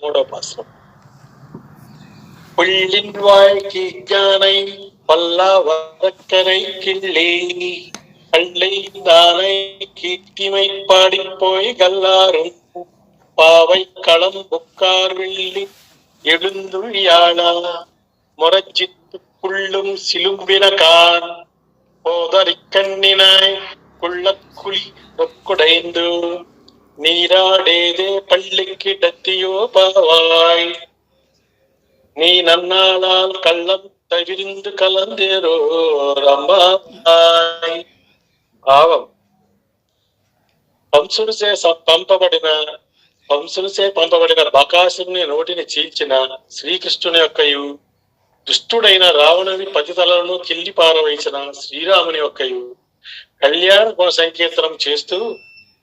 మూడో పాశ్రం. புள்ளின் வாழ்க்கை யானை பல்லா வழக்கரை கிள்ளி பள்ளை தானை கீர்த்திமை பாடிப்போய் கல்லாரும் பாவை களம் புக்கார் வெள்ளி எழுந்துழியாளா முரஜித்து புள்ளும் சிலும்பினகான் போதறிக்கண்ணினாய் குள்ளக்குழி ஒக்குடைந்து நீராடேதே பள்ளிக்கு டத்தியோ பாவாய் நீ నన్నాళాల్ కళ్ళం తవిరిందు కలందేరో రమ్మాయ్. భావం: కంసుడిచే పంపబడిన బకాసురుని నోటిని చీల్చిన శ్రీకృష్ణుని యొక్కయు, దుష్టుడైన రావణుని 10 తలలను కిల్లి పారవేసిన శ్రీరాముని యొక్కయు కళ్యాణ గుణ సంకీర్తనం చేస్తూ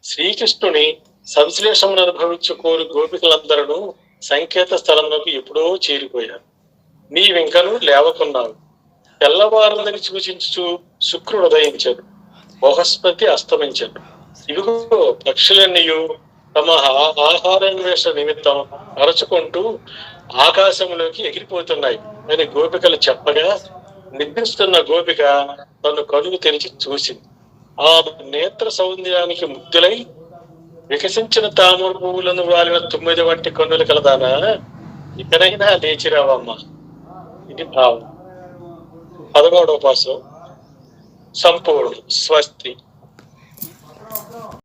శ్రీకృష్ణుని సంశ్లేషమును అనుభవించుకోరు గోపికలందరూ సంకేత స్థలంలోకి ఎప్పుడో చేరిపోయారు. నీవింకను లేవకున్నావు. తెల్లవారుందని సూచించు శుక్రుడు ఉదయించాడు, బృహస్పతి అస్తమించాడు. ఇదిగో పక్షులన్నీయు తమ ఆహారాన్వేషణ నిమిత్తం అరచుకుంటూ ఆకాశంలోకి ఎగిరిపోతున్నాయి అని గోపికలు చెప్పగా, నిద్రిస్తున్న గోపిక తను కనులు తెరిచి చూసింది. ఆ నేత్ర సౌందర్యానికి ముగ్ధులై వికసించిన తామర పువ్వులను వాలిన 9 వంటి కన్నులు కలదానా, ఇకనైనా లేచిరావమ్మా. ఇది భావం. 11వ పాశ్రం. సంపూర్ణ. స్వస్తి.